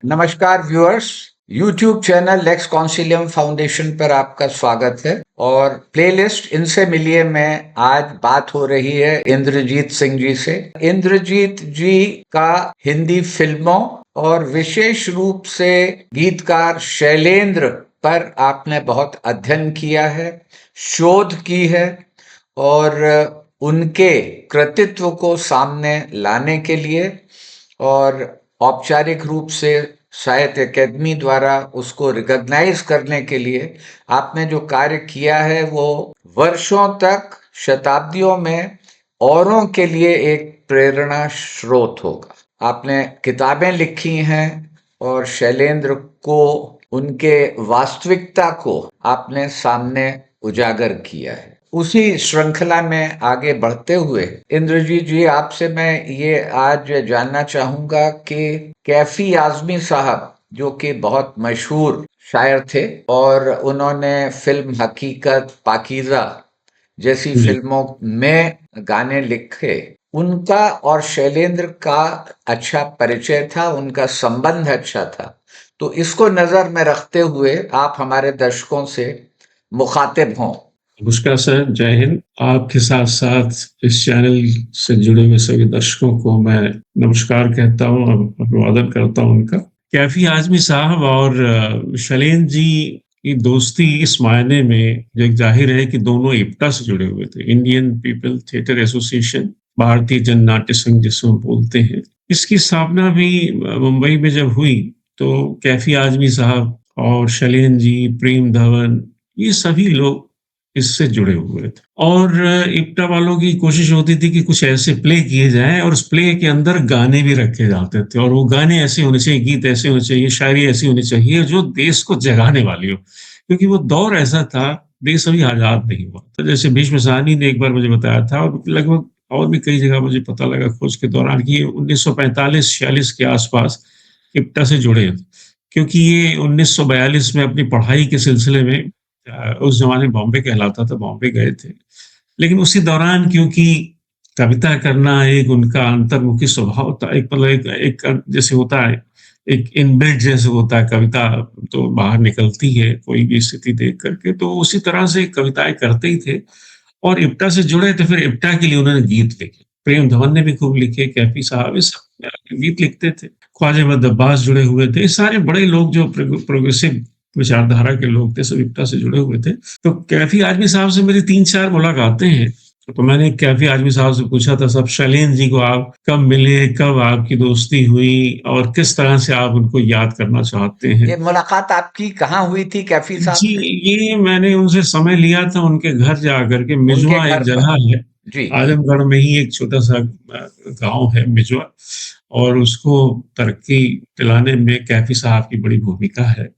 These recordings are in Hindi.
नमस्कार viewers. YouTube channel Lex Consilium foundation पर आपका स्वागत है और प्लेलिस्ट इनसे मिलिए में आज बात हो रही है इंद्रजीत सिंह जी से। इंद्रजीत जी का हिंदी फिल्मों और विशेष रूप से गीतकार शैलेंद्र पर आपने बहुत अध्ययन किया है, शोध की है और उनके कृतित्व को सामने लाने के लिए और औपचारिक रूप से साहित्य अकेदमी द्वारा उसको रिकॉग्नाइज करने के लिए आपने जो कार्य किया है वो वर्षों तक, शताब्दियों में औरों के लिए एक प्रेरणा स्रोत होगा। आपने किताबें लिखी हैं और शैलेंद्र को, उनके वास्तविकता को आपने सामने उजागर किया है। उसी श्रृंखला में आगे बढ़ते हुए इंद्रजीत जी, आपसे मैं ये आज जानना चाहूंगा कि कैफी आजमी साहब, जो कि बहुत मशहूर शायर थे और उन्होंने फिल्म हकीकत, पाकीज़ा जैसी जी। फिल्मों में गाने लिखे, उनका और शैलेंद्र का अच्छा परिचय था, उनका संबंध अच्छा था। तो इसको नजर में रखते हुए आप हमारे दर्शकों से मुखातिब हों। नमस्कार सर, जय हिंद। आपके साथ साथ इस चैनल से जुड़े हुए सभी दर्शकों को मैं नमस्कार कहता हूँ और अभिवादन करता हूँ उनका। कैफी आजमी साहब और शैलेंद्र जी की दोस्ती इस मायने में जो एक जाहिर है कि दोनों इप्टा से जुड़े हुए थे, इंडियन पीपल थिएटर एसोसिएशन, भारतीय जन नाट्य संघ जिसको हम बोलते हैं। इसकी स्थापना भी मुंबई में जब हुई तो कैफी आजमी साहब और शैलेंद्र जी, प्रेम धवन, ये सभी लोग इससे जुड़े हुए थे और इप्टा वालों की कोशिश होती थी कि कुछ ऐसे प्ले किए जाएं और उस प्ले के अंदर गाने भी रखे जाते थे और वो गाने ऐसे होने चाहिए, गीत ऐसे होने चाहिए, शायरी ऐसी होनी चाहिए जो देश को जगाने वाली हो, क्योंकि वो दौर ऐसा था, देश अभी आजाद नहीं हुआ। तो जैसे भीष्म साहनी ने एक बार मुझे बताया था और लगभग और भी कई जगह मुझे पता लगा खोज के दौरान कि 1945-46 के आसपास इप्टा से जुड़े, क्योंकि ये 1942 में अपनी पढ़ाई के सिलसिले में उस जमाने बॉम्बे कहलाता था, बॉम्बे गए थे। लेकिन उसी दौरान क्योंकि कविता करना एक उनका अंतर्मुखी स्वभाव था, एक मतलब एक जैसे होता है, एक इनबिल्ट जैसे होता है, कविता तो बाहर निकलती है कोई भी स्थिति देख करके, तो उसी तरह से कविताएं करते ही थे और इप्टा से जुड़े थे। फिर इप्टा के लिए उन्होंने गीत लिखे, प्रेम धवन ने भी खूब लिखे, कैफी साहब इस गीत लिखते थे, ख्वाजा अहमद अब्बास जुड़े हुए थे। ये सारे बड़े लोग जो प्रोग्रेसिव विचारधारा के लोग थे, सब इप्टा से जुड़े हुए थे। तो कैफी आजमी साहब से मेरी 3-4 मुलाकातें हैं। तो मैंने कैफी आजमी साहब से पूछा था, सब शैलेंद्र जी को आप कब मिले, कब आपकी दोस्ती हुई और किस तरह से आप उनको याद करना चाहते हैं? ये मुलाकात आपकी कहाँ हुई थी कैफी साहब जी, से? ये मैंने उनसे समय लिया था उनके घर जाकर के। उनके मिजवा एक घर पर? जगह है, जी। आजमगढ़ में ही एक छोटा-सा गाँव है मिजवा, और उसको तरक्की दिलाने में कैफी साहब की बड़ी भूमिका है।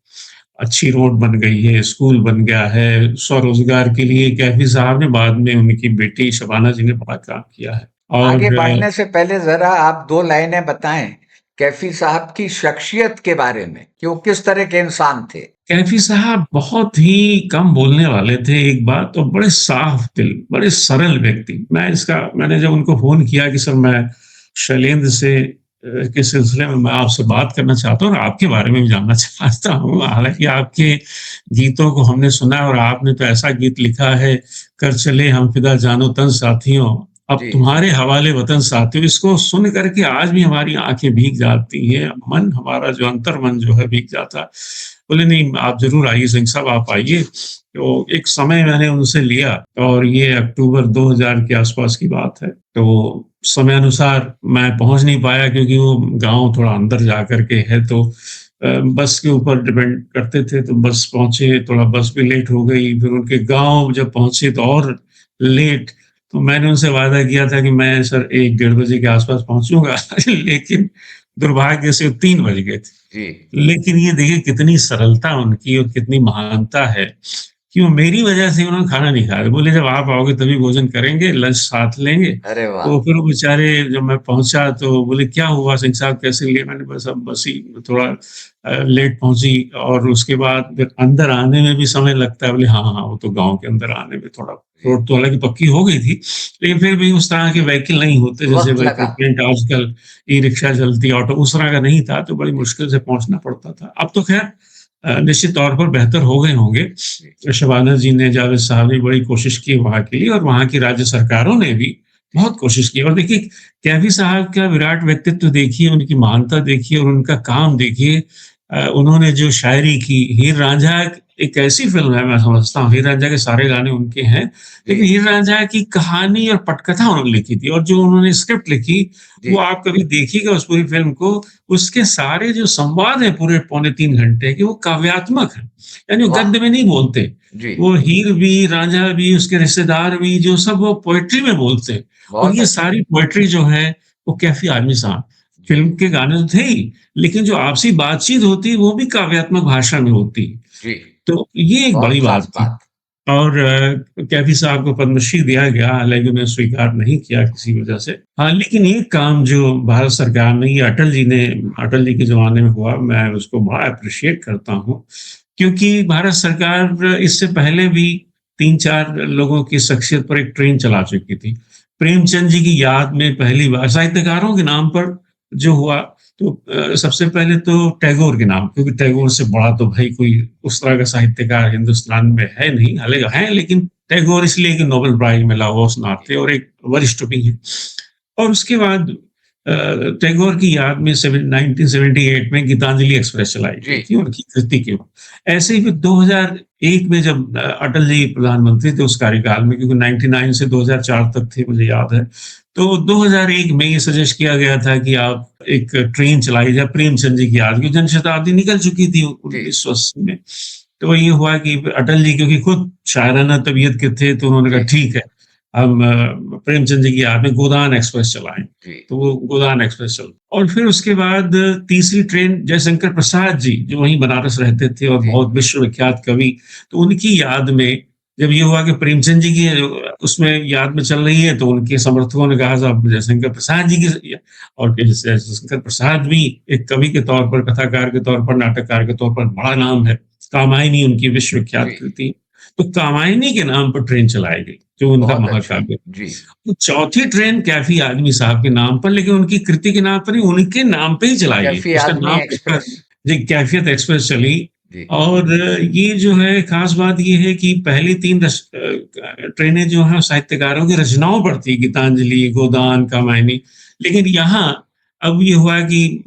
अच्छी रोड बन गई है, स्कूल बन गया है, स्वरोजगार के लिए कैफी साहब ने, बाद में उनकी बेटी शबाना जी ने बड़ा काम किया है। आगे और बढ़ने से पहले जरा आप 2 लाइनें बताएं कैफी साहब की शख्सियत के बारे में, कि वो किस तरह के इंसान थे? कैफी साहब बहुत ही कम बोलने वाले थे, एक बात, और बड़े साफ दिल, बड़े सरल व्यक्ति। मैंने जब उनको फ़ोन किया कि सर मैं शैलेंद्र से के सिलसिले में मैं आपसे बात करना चाहता हूँ और आपके बारे में भी जानना चाहता हूँ। हालाँकि आपके गीतों को हमने सुना है और आपने तो ऐसा गीत लिखा है, कर चले हम फिदा जानो तन साथियों, अब जी। तुम्हारे हवाले वतन साथियों। इसको सुन करके आज भी हमारी आँखें भीग जाती हैं, मन हमारा जो अंतर्मन जो है भीग जाता है। बोले नहीं, आप ज़रूर आइए सिंह साहब, आप आइए। तो एक समय मैंने उनसे लिया और ये अक्टूबर 2000 के आसपास की बात है। तो समय अनुसार मैं पहुँच नहीं पाया क्योंकि वो गाँव थोड़ा अंदर जा कर के है, तो बस के ऊपर डिपेंड करते थे, तो बस पहुँचे, थोड़ा बस भी लेट हो गई, फिर उनके गाँव जब पहुँचे तो और लेट। तो मैंने उनसे वादा किया था कि मैं सर 1 डेढ़ बजे के आसपास पहुँचूँगा लेकिन दुर्भाग्य से 3 बज गए थे। जी। लेकिन ये देखिए कितनी सरलता उनकी और कितनी महानता है कि वो मेरी वजह से उन्होंने खाना नहीं खाया। बोले जब आप आओगे तभी भोजन करेंगे, लंच साथ लेंगे। अरे वाह! तो फिर वो बेचारे, जब मैं पहुँचा तो बोले, "क्या हुआ सिंह साहब, कैसे लिए?" मैंने बस ही थोड़ा लेट पहुँची, और उसके बाद फिर अंदर आने में भी समय लगता है। बोले, "हाँ, हाँ, वो तो गाँव के अंदर आने में थोड़ा, जी, रोड तो हालाँकि पक्की हो गई थी, लेकिन फिर भी उस तरह के व्हीकल नहीं होते जैसे वक़्त वही लगा। फ्रीक्वेंट आजकल ई-रिक्शा चलती है, ऑटो उस तरह का नहीं था, तो बड़ी जी, मुश्किल से पहुँचना पड़ता था। अब तो ख़ैर निश्चित तौर पर बेहतर हो गए होंगे। जी, शबाना जी ने, जावेद साहब ने बड़ी कोशिश की वहाँ के लिए, और वहाँ की राज्य सरकारों ने भी जी, बहुत कोशिश की। और देखिए, कैफ़ी साहब का विराट व्यक्तित्व देखिए, उनकी महानता देखिए और उनका काम देखिए। उन्होंने जो शायरी की, हीर रांझा एक ऐसी फ़िल्म है, मैं समझता हूँ हीर रांझा के सारे गाने उनके हैं, जी, लेकिन हीर रांझा की कहानी और पटकथा उन्होंने लिखी थी, और जो उन्होंने स्क्रिप्ट लिखी, वो जी, आप कभी देखिएगा उस पूरी फ़िल्म को, उसके सारे जो संवाद हैं पूरे पौने 3 घंटे के, वो काव्यात्मक हैं। यानी वो वाह! गद्य में नहीं बोलते। जी, वो हीर भी, रांझा भी, उसके रिश्तेदार भी, जो सब वो पोएट्री में बोलते हैं। और बहुत ये अच्छा। सारी पोएट्री जो है, वो कैफ़ी आदमी साहब, जी, फ़िल्म के गाने तो थे ही, लेकिन जो आपसी बातचीत होती है, वो भी काव्यात्मक भाषा में होती है। जी, तो ये एक बहुत बड़ी बात ख़ास थी। बात। और कैफ़ी साहब को पद्मश्री दिया गया, हालाँकि उन्हें स्वीकार नहीं किया किसी वजह से। हाँ, लेकिन ये काम जो भारत सरकार ने, ये अटल जी के ज़माने में हुआ, मैं उसको बड़ा एप्रिशिएट करता हूँ। क्योंकि भारत सरकार इससे पहले भी 3-4 लोगों की शख्सियत पर एक ट्रेन चला चुकी थी। प्रेमचंद जी की याद में पहली बार साहित्यकारों के नाम पर जो हुआ, तो सबसे पहले तो टैगोर के नाम, क्योंकि टैगोर से बड़ा तो भाई कोई उस तरह का साहित्यकार हिंदुस्तान में है नहीं, हालाँकि हैं, लेकिन टैगोर इसलिए कि नोबेल प्राइज़ मिला हुआ उस जी, नाते, और एक वरिष्ठ भी हैं। और उसके बाद टैगोर की याद में 1978 में गीतांजलि एक्सप्रेस चलाई गई जी, थी उनकी कृति के ऊपर। ऐसे ही फिर 2001 में जब अटल जी प्रधानमंत्री थे उस कार्यकाल में, क्योंकि 99 से 2004 तक थे मुझे याद है। तो 2001 में ये सजेस्ट किया गया था कि आप एक ट्रेन चलाई जाए प्रेमचंद जी की याद में, जनशताब्दी निकल चुकी थी जी, 1980 में। तो ये हुआ कि अटल जी क्योंकि खुद शायराना तबीयत के थे, तो उन्होंने कहा जी, ठीक है, हम प्रेमचंद जी की याद में गोदान एक्सप्रेस चलाएँ। जी, तो वो गोदान एक्सप्रेस चल, और फिर उसके बाद तीसरी ट्रेन जयशंकर प्रसाद जी, जो वहीं बनारस रहते थे और जी, बहुत विश्वविख्यात कवि, तो उनकी याद में जब ये हुआ कि प्रेमचंद जी की उसमें याद में चल रही है, तो उनके समर्थकों ने कहा साहब जयशंकर प्रसाद जी की, और जयशंकर प्रसाद भी एक कवि के तौर पर, कथाकार के तौर पर, नाटककार के तौर पर बड़ा नाम है। कामायनी उनकी विश्वविख्यात जी, कृति। तो कामायनी के नाम पर ट्रेन चलाई गई, जो उनका बहुत अच्छा। महाकाव्य। जी, तो चौथी ट्रेन कैफी आदमी साहब के नाम पर, लेकिन उनकी कृति के नाम पर नहीं, उनके नाम पे ही चलाई गई। कैफ़ी उसका आदमी नाम रखा एक्सप्रेस। जी, कैफियत एक्सप्रेस चली। जी, और ये जो है खास बात ये है कि पहली 3 ट्रेनें जो हैं साहित्यकारों की रचनाओं पर थी, गीतांजलि, गोदान, कामायनी। लेकिन यहाँ अब ये हुआ कि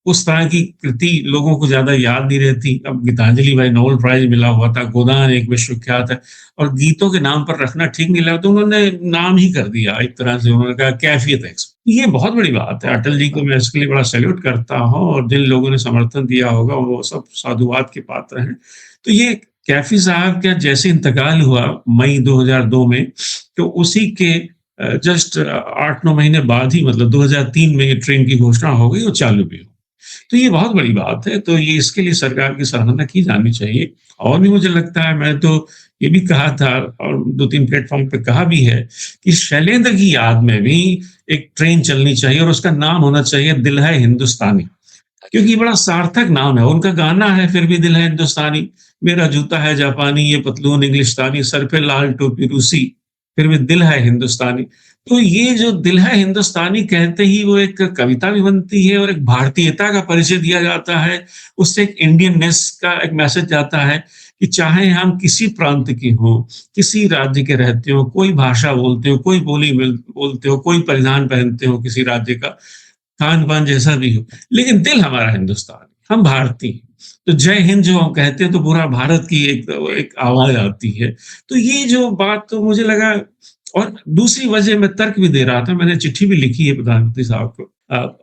उस तरह की कृति लोगों को ज़्यादा याद नहीं रहती। अब गीतांजलि भाई नोबेल प्राइज़ मिला हुआ था, गोदान एक विश्वविख्यात है, और गीतों के नाम पर रखना ठीक नहीं लगा, तो उन्होंने नाम ही कर दिया एक तरह से, उन्होंने कहा कैफ़ियत एक्स। ये बहुत बड़ी बात है, बहुत अटल बड़ी जी को बात। मैं इसके लिए बड़ा सैल्यूट करता हूँ, और जिन लोगों ने समर्थन दिया होगा, वो सब साधुवाद के पात्र हैं। तो ये कैफ़ी साहब का जैसे इंतकाल हुआ मई 2002 में, तो उसी के जस्ट 8-9 महीने बाद ही, मतलब 2003 में ये ट्रेन की घोषणा हो गई और चालू भी हो। तो ये बहुत बड़ी बात है, तो ये इसके लिए सरकार की सराहना की जानी चाहिए। और भी मुझे लगता है, मैं तो ये भी कहा था और 2-3 प्लेटफ़ॉर्म पे कहा भी है कि शैलेंद्र की याद में भी एक ट्रेन चलनी चाहिए, और उसका नाम होना चाहिए दिल है हिंदुस्तानी। क्योंकि अच्छा, ये बड़ा सार्थक नाम है, उनका गाना है फिर भी दिल है हिंदुस्तानी, मेरा जूता है जापानी, ये पतलून इंग्लिस्तानी, सर पे लाल टोपी रूसी, फिर भी दिल है हिंदुस्तानी। तो ये जो दिल है हिंदुस्तानी कहते ही वो एक कविता भी बनती है, और एक भारतीयता का परिचय दिया जाता है, उससे एक इंडियननेस का एक मैसेज जाता है कि चाहे हम किसी प्रांत के हों, किसी राज्य के रहते हों, कोई भाषा बोलते हो, कोई बोली बोलते हो, कोई परिधान पहनते हो किसी राज्य का, खान-पान जैसा भी हो, लेकिन दिल हमारा हिंदुस्तान, हम भारतीय हैं। तो जय हिंद जो हम कहते हैं, तो पूरा भारत की एक जी, एक आवाज़ आती है। तो ये जो बात, तो मुझे लगा, और दूसरी वजह मैं तर्क भी दे रहा था, मैंने चिट्ठी भी लिखी है प्रधानमंत्री साहब को,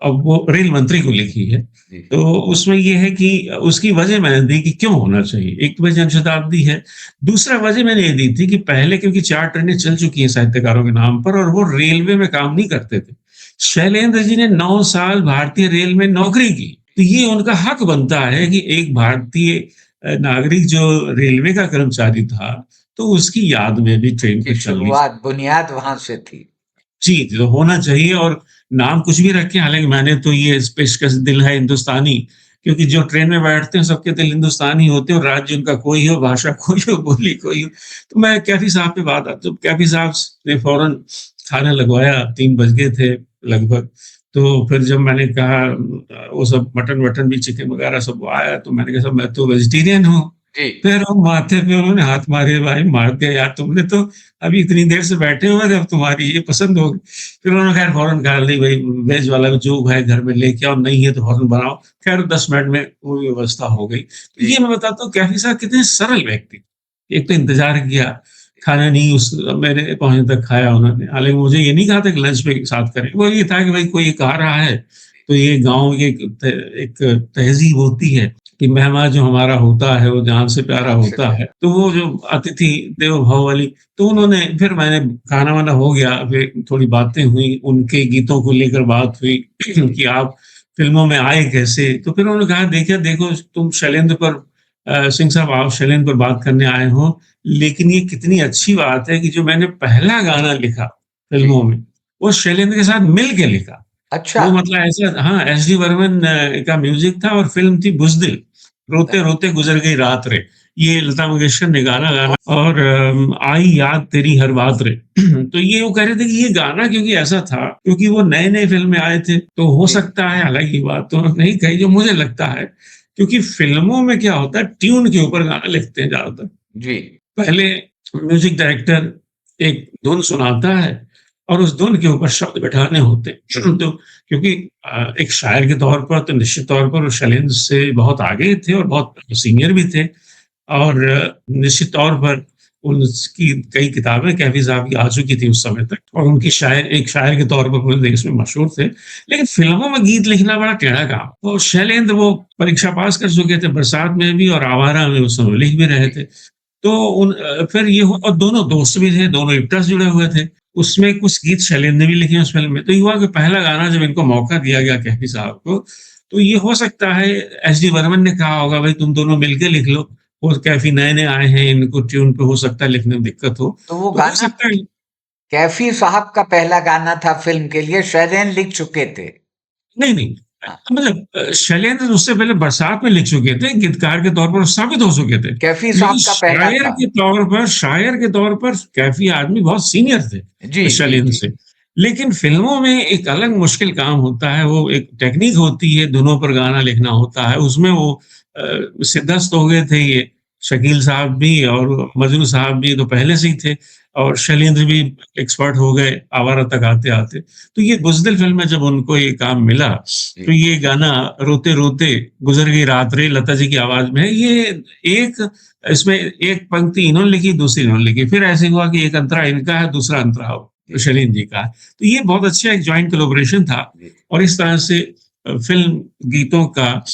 अब वो रेल मंत्री को लिखी है। जी, तो उसमें ये है कि उसकी वजह मैंने दी कि क्यों होना चाहिए। एक तो भाई जनशताब्दी है, दूसरा वजह मैंने ये दी थी कि पहले क्योंकि 4 ट्रेनें चल चुकी हैं साहित्यकारों के नाम पर, और वो रेलवे में काम नहीं करते थे। शैलेंद्र जी ने 9 साल भारतीय रेल में नौकरी की, तो ये उनका हक बनता है कि एक भारतीय नागरिक जो रेलवे का कर्मचारी था, तो उसकी याद में भी ट्रेन की को चलनी शुरुआत बुनियाद वहां से थी। जी, जो होना चाहिए। और नाम कुछ भी रखें, हालाँकि मैंने तो ये पेशकश दिल है हिंदुस्तानी, क्योंकि जो ट्रेन में बैठते हैं सबके दिल हिंदुस्तानी होते हैं और राज्य उनका कोई हो, भाषा कोई हो, बोली कोई हो। तो मैं कैफ़ी साहब पे बात तो कैफ़ी साहब ने फ़ौरन खाना लगवाया, 3 बज गए थे लगभग। तो फिर जब मैंने कहा वो सब मटन-वटन भी चिकन वग़ैरह सब वो आया, तो मैंने कहा, "साहब मैं तो वेजिटेरियन हूँ।" जी। फिर वो माथे पे उन्होंने हाथ मारे, "भाई मार दिया यार तुमने तो, अभी इतनी देर से बैठे हुए थे, अब तुम्हारी ये पसंद हो गई।" फिर उन्होंने खैर फ़ौरन कहा, "नहीं भई वेज वाला जो है घर में लेके आओ, नहीं है तो फ़ौरन बनाओ।" खैर 10 मिनट में वो व्यवस्था हो गई। तो जी। ये मैं बताता हूँ कैफ़ी साहब कितने सरल व्यक्ति। एक तो इंतज़ार किया, खाना नहीं उस मेरे पहुँचने तक खाया उन्होंने। हालाँकि मुझे ये नहीं कहा था कि लंच पे साथ करें। वो ये था कि भाई कोई एक आ रहा है, तो ये गाँव की एक तहज़ीब होती है कि मेहमान जो हमारा होता है, वो जान से प्यारा जान से होता है। प्यारा। तो वो जो अतिथि देवो भव वाली, तो उन्होंने फिर मैंने खाना-वाना हो गया, फिर थोड़ी बातें हुई, उनके गीतों को लेकर बात हुई कि आप फ़िल्मों में आए कैसे? तो फिर उन्होंने कहा, देखिए देखो तुम शैलेंद्र पर सिंह साहब आप शैलेंद्र पर बात करने आए हो, लेकिन ये कितनी अच्छी बात है कि जो मैंने पहला गाना लिखा जी। फ़िल्मों में, वो शैलेंद्र के साथ मिल के लिखा। अच्छा। वो मतलब ऐसा हाँ, एस डी बर्मन का म्यूज़िक था और फ़िल्म थी बुज़दिल, रोते-रोते गुज़र गई रात रे। ये लता मंगेशकर ने गाना और आई याद तेरी हर बात रे। तो ये वो कह रहे थे कि ये गाना क्योंकि ऐसा था, क्योंकि वो नए-नए फ़िल्म में आए थे, तो हो जी। सकता है, हालाँकि ये बात तो उन्होंने नहीं कही जो मुझे लगता है, क्योंकि फ़िल्मों में क्या होता है ट्यून के ऊपर गाना लिखते हैं ज़्यादातर। जी। पहले म्यूजिक डायरेक्टर एक धुन सुनाता है और उस धुन के ऊपर शब्द बैठाने होते हैं। तो क्योंकि एक शायर के तौर पर तो निश्चित तौर पर वो शैलेंद्र से बहुत आगे थे और बहुत सीनियर भी थे और निश्चित तौर पर उनकी कई किताबें कैफ़ी साहब की आ चुकी थी उस समय तक और उनकी एक शायर के तौर पर पूरे देश में मशहूर थे। लेकिन फ़िल्मों में गीत लिखना बड़ा टेढ़ा काम। तो शैलेंद्र वो परीक्षा पास कर चुके थे, बरसात में भी और आवारा में उस समय लिख भी रहे थे। तो फिर ये हुआ और दोनों दोस्त भी थे, दोनों एक्टर्स जुड़े हुए थे। उसमें कुछ गीत शैलेंद्र ने भी लिखे उस फ़िल्म में। तो ये हुआ कि पहला गाना जब इनको मौका दिया गया कैफ़ी साहब को, तो ये हो सकता है एस डी बर्मन ने कहा होगा भई तुम दोनों मिलके लिख लो। और कैफ़ी नए-नए आए हैं, इनको ट्यून पे हो सकता है लिखने में दिक्कत हो। तो वो तो हो गाना सकता है कैफी साहब का पहला गाना था फ़िल्म के लिए, शैलेंद्र लिख चुके थे। नहीं, नहीं। हाँ। मतलब शैलेंद्र उससे पहले बरसात में लिख चुके थे, गीतकार के तौर पर साबित हो चुके थे। कैफी लेकिन साहब का पहला था। शायर के तौर पर कैफ़ी आदमी बहुत सीनियर जी, थे जी, शैलेंद्र जी। से। लेकिन फ़िल्मों में एक अलग मुश्किल काम होता है, वो एक टेक्नीक होती है, धुनों पर गाना लिखना होता है। उसमें वो सिद्धस्त हो गए थे ये, शकील साहब भी और मजनू साहब भी तो पहले से ही थे और शैलेंद्र भी एक्सपर्ट हो गए आवारा तक आते-आते। तो ये बुज़दिल फ़िल्म में जब उनको ये काम मिला, तो जी। ये गाना रोते-रोते गुज़र गई रात रे लता जी की आवाज़ में है। ये एक इसमें एक पंक्ति इन्होंने लिखी, दूसरी इन्होंने लिखी। फिर ऐसे हुआ कि एक अंतरा इनका है, दूसरा अंतरा जी। शैलेंद्र जी का है। तो ये बहुत अच्छा एक जॉइंट कोलैबोरेशन था जी। और इस तरह से फ़िल्म गीतों का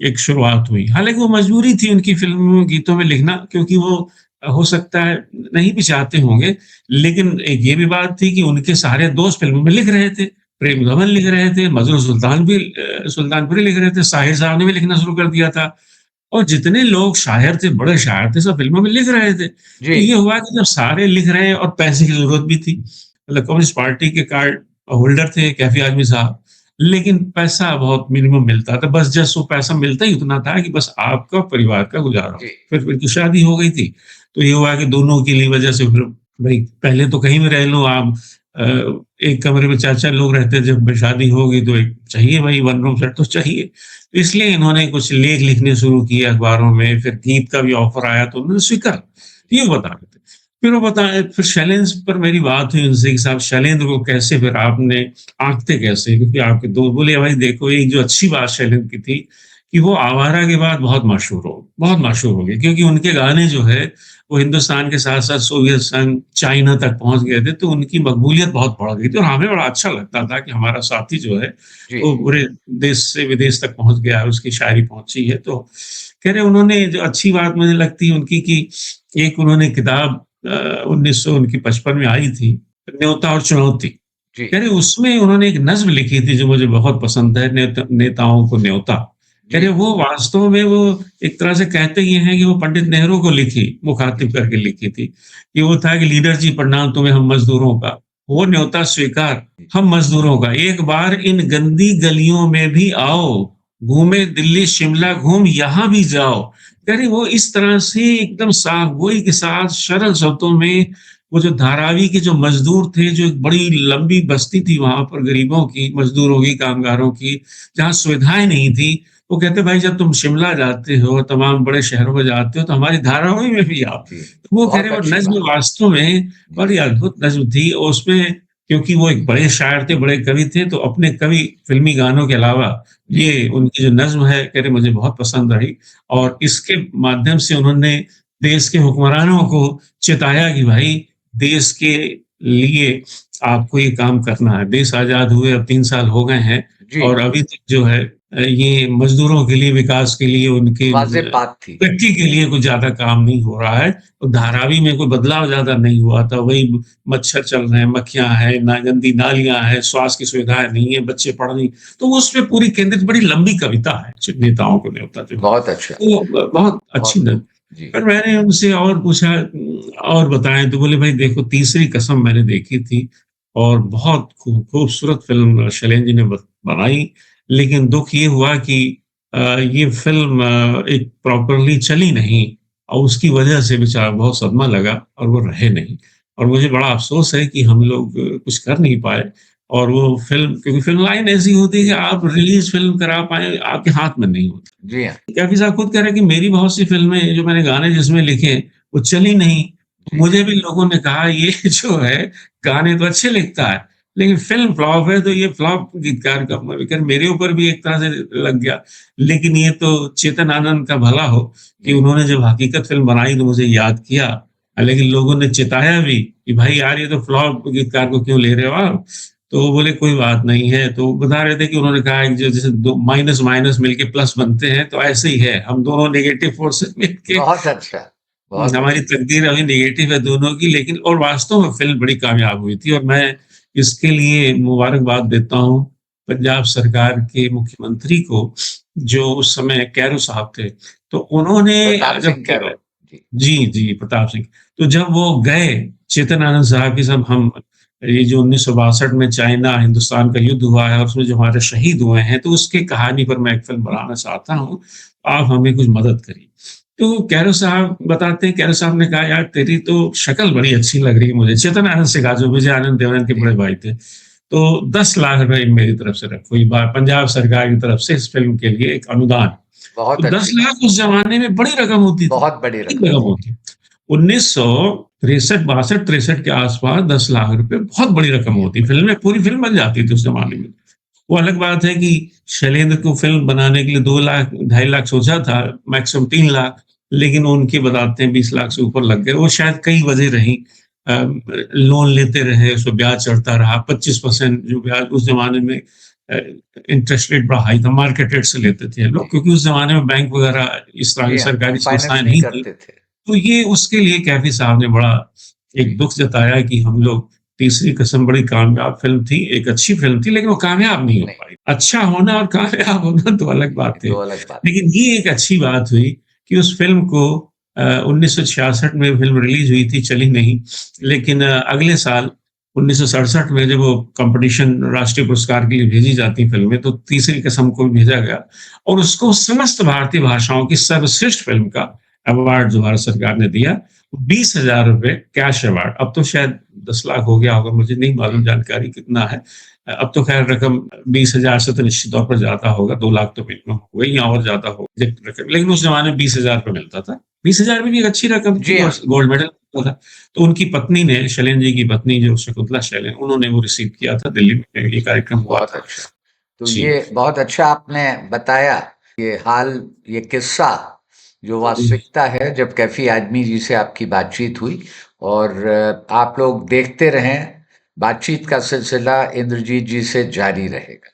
एक शुरुआत हुई। हालाँकि वो मजबूरी थी उनकी फ़िल्मों में गीतों में लिखना क्योंकि वो हो सकता है नहीं भी चाहते होंगे, लेकिन एक ये भी बात थी कि उनके सारे दोस्त फ़िल्मों में लिख रहे थे। प्रेम गमन लिख रहे थे, मजरू सुल्तान भी सुल्तानपुरी लिख रहे थे, साहिर साहब ने भी लिखना शुरू कर दिया था और जितने लोग शायर थे, बड़े शायर थे, सब फ़िल्मों में लिख रहे थे। जी। तो ये हुआ कि जब सारे लिख रहे हैं और पैसे की ज़रूरत भी थी, मतलब कम्युनिस्ट पार्टी के कार्ड होल्डर थे कैफ़ी आज़मी साहब, लेकिन पैसा बहुत मिनिमम मिलता था, बस जस्ट वो पैसा मिलता ही उतना था कि बस आपका परिवार का गुज़ारा हो। जी। फिर उनकी शादी हो गई थी, तो ये हुआ कि दोनों के लिए वजह से फिर भई पहले तो कहीं भी रह लो आप अ, एक कमरे में 4-4 लोग रहते थे, जब शादी होगी तो एक चाहिए भाई वन रूम सेट तो चाहिए। इसलिए इन्होंने कुछ लेख लिखने शुरू किए अखबारों में, फिर गीत का भी ऑफ़र आया तो उन्होंने स्वीकार, ये बता रहे थे। फिर वो बताएँ फिर शैलेंद्र पर मेरी बात हुई उनसे कि साहब शैलेंद्र को कैसे फिर आपने आँकते कैसे? क्योंकि आपके दोस्त बोले भाई देखो एक जो अच्छी बात शैलेंद्र की थी कि वो आवारा के बाद बहुत मशहूर हो गए क्योंकि उनके गाने जो है वो हिंदुस्तान के साथ-साथ सोवियत संघ, चाइना तक पहुँच गए थे, तो उनकी मकबूलियत बहुत बढ़ गई थी और हमें बड़ा अच्छा लगता था कि हमारा साथी जो है, जी। वो पूरे देश से विदेश तक पहुँच गया है, उसकी शायरी पहुँची है। तो कह रहे उन्होंने जो अच्छी बात मुझे लगती है उनकी कि एक उन्होंने किताब 1955 में आई थी, न्योता और चुनौती। जी। कह रहे उसमें उन्होंने एक नज़्म लिखी थी जो मुझे बहुत पसंद है, नेताओं को न्योता। कह जी रहे वो वास्तव में वो एक तरह से कहते ये हैं कि वो पंडित नेहरू को लिखी, मुखातिब करके लिखी थी, कि वो था कि लीडर जी प्रणाम तुम्हें हम मज़दूरों का, हो न्योता स्वीकार जी हम मज़दूरों का, एक बार इन गंदी गलियों में भी आओ, घूमे दिल्ली शिमला घूम यहाँ भी जाओ। कह रही वो इस तरह से एकदम साफ़गोई के साथ सरल शब्दों में वो जो धारावी के जो मज़दूर थे, जो एक बड़ी लंबी बस्ती थी वहाँ पर गरीबों की, मज़दूरों की, कामगारों की, जहाँ सुविधाएँ नहीं थी, वो कहते भाई जब तुम शिमला जाते हो, तमाम बड़े शहरों में जाते हो तो हमारी धारावी में भी आओ। जी तो वो कह बहुत रहे वो अच्छी नज़्म बात वास्तव में जी बड़ी अद्भुत नज़्म थी और उसमें क्योंकि वो एक बड़े शायर थे, बड़े कवि थे तो अपने कवि फ़िल्मी गानों के अलावा जी ये उनकी जो नज़्म है कह रहे मुझे बहुत पसंद रही और इसके माध्यम से उन्होंने देश के हुक्मरानों को चेताया कि भाई देश के लिए आपको ये काम करना है। देश आज़ाद हुए अब 3 साल हो गए हैं जी और अभी तक जो है ये मज़दूरों के लिए, विकास के लिए, उनके वाज़ेह बात थी तरक्की के लिए कुछ ज़्यादा काम नहीं हो रहा है। और धारावी में कोई बदलाव ज़्यादा नहीं हुआ था। वही मच्छर चल रहे हैं, मक्खियाँ हैं, ना गंदी नालियाँ हैं, स्वास्थ्य की सुविधाएँ नहीं है, बच्चे पढ़ नहीं तो वो उसपे पूरी केंद्रित बड़ी लंबी कविता है, नेताओं को न्योता जो है। बहुत अच्छा तो बहुत अच्छी बहुत न जी फिर मैंने उनसे और पूछा और बताएँ तो बोले भाई देखो तीसरी कसम मैंने देखी थी और बहुत खूबसूरत फ़िल्म शैलेंद्र जी ने बनाई, लेकिन दुःख ये हुआ कि ये फ़िल्म एक प्रॉपरली चली नहीं और उसकी वजह से बेचारा बहुत सदमा लगा और वो रहे नहीं। और मुझे बड़ा अफ़सोस है कि हम लोग कुछ कर नहीं पाए और वो फ़िल्म क्योंकि फ़िल्म लाइन ऐसी होती है कि आप रिलीज़ फ़िल्म करा पाएँ, आपके हाथ में नहीं होती। जी हाँ कैफ़ी साहब खुद कह रहे हैं कि मेरी बहुत सी फ़िल्में जो मैंने गाने जिसमें लिखे, वो चली नहीं। जी मुझे भी लोगों ने कहा ये जो है गाने तो अच्छे लिखता है, लेकिन फ़िल्म फ्लॉप है तो ये फ्लॉप गीतकार का विकर मेरे ऊपर भी एक तरह से लग गया। लेकिन ये तो चेतन आनंद का भला हो कि जी उन्होंने जब हकीकत फ़िल्म बनाई तो मुझे याद किया। लेकिन लोगों ने चिताया भी कि भाई यार ये तो फ्लॉप गीतकार को क्यों ले रहे हो आप? तो वो बोले कोई बात नहीं है, तो बता रहे थे कि उन्होंने कहा कि जो जैसे दो माइनस-माइनस मिलके प्लस बनते हैं, तो ऐसे ही है। हम दोनों नेगेटिव फोर्सेस मिलके बहुत अच्छा बहुत हमारी अच्छा तकदीर अभी नेगेटिव है दोनों की, लेकिन और वास्तव में फ़िल्म बड़ी कामयाब हुई थी और मैं इसके लिए मुबारकबाद देता हूँ पंजाब सरकार के मुख्यमंत्री को, जो उस समय कैरो साहब थे। तो उन्होंने प्रताप जब सिंह कैरो जी जी, जी, प्रताप सिंह। तो जब वो गए, चेतन आनंद साहब के साथ हम ये जो 1962 में चाइना हिंदुस्तान का युद्ध हुआ है और उसमें जो हमारे शहीद हुए हैं, तो उसकी कहानी पर मैं एक फ़िल्म बनाना चाहता हूँ, आप हमें कुछ मदद करिए। तो कैरो साहब बताते हैं, कैरो साहब ने कहा, "यार, तेरी तो शक्ल बड़ी अच्छी लग रही है मुझे।" चेतन आनंद से कहा, जो विजय आनंद देवगन के जी बड़े भाई थे। तो 10 लाख रुपए मेरी तरफ से रखो, ये पंजाब सरकार की तरफ से इस फ़िल्म के लिए एक अनुदान। तो बहुत 10 अच्छी बात लाख उस ज़माने में बड़ी रकम होती थी, बहुत बड़ी बड़ी रकम रकम थी होती। 1963 62-63 के आस-पास 10 लाख रुपए बहुत बड़ी रकम जी होती। फ़िल्में पूरी फ़िल्म बन जाती थी उस ज़माने में। वो अलग बात है कि शैलेंद्र को फ़िल्म बनाने के लिए 2 लाख, ढाई लाख सोचा था, मैक्सिमम 3 लाख, लेकिन उनके बताते हैं 20 लाख से ऊपर लग गए। वो शायद कई वजह रहीं। अ, लोन लेते रहे, उसपे ब्याज चढ़ता रहा, 25% जो ब्याज उस ज़माने में अ, इंटरेस्ट रेट बड़ा हाई था, मार्केट रेट से लेते थे जी लोग क्योंकि उस ज़माने में बैंक वगैरह इस तरह की जी हाँ सरकारी फाइनेंस संस्थाएँ नहीं नहीं थी। करते थे तो ये उसके लिए कैफ़ी साहब ने बड़ा एक जी दुःख जताया कि हम लोग तीसरी कसम बड़ी कामयाब फ़िल्म थी, एक अच्छी फ़िल्म थी, लेकिन वो कामयाब नहीं हो नहीं पाई। अच्छा होना और कामयाब होना तो अलग ये बात है। दो अलग बात लेकिन ये एक अच्छी बात हुई कि उस फ़िल्म को 1966 में फ़िल्म रिलीज़ हुई थी, चली नहीं। लेकिन अगले साल 1967 में जब वो कॉम्पिटिशन राष्ट्रीय पुरस्कार के लिए भेजी जाती फ़िल्में, तो तीसरी कसम को भी भेजा गया और उसको समस्त भारतीय भाषाओं की सर्वश्रेष्ठ फ़िल्म का अवार्ड जो भारत सरकार ने दिया, ₹20,000 कैश अवार्ड। अब तो शायद 10 लाख हो गया होगा, मुझे नहीं जी मालूम जानकारी कितना है। अब तो ख़ैर रकम 20,000 से तो निश्चित तौर पर ज़्यादा होगा, 2 लाख तो मिनिमम हो गई या और ज़्यादा हो रकम लेकिन उस ज़माने में 20,000 रुपए मिलता था। 20,000 में भी एक अच्छी रकम जी थी और हाँ गोल्ड मेडल मिलता था। तो उनकी पत्नी ने, शैलेंद्र जी की पत्नी जो शकुंतला शैलेन, उन्होंने वो रिसीव किया था, दिल्ली में ये कार्यक्रम हुआ बहुत था। अच्छा तो जी। ये बहुत अच्छा आपने बताया ये हाल ये किस्सा जो जी। वास्तविकता है जब कैफी आदमी जी से आपकी बातचीत हुई और आप लोग देखते रहें बातचीत का सिलसिला इंद्रजीत जी से जारी रहेगा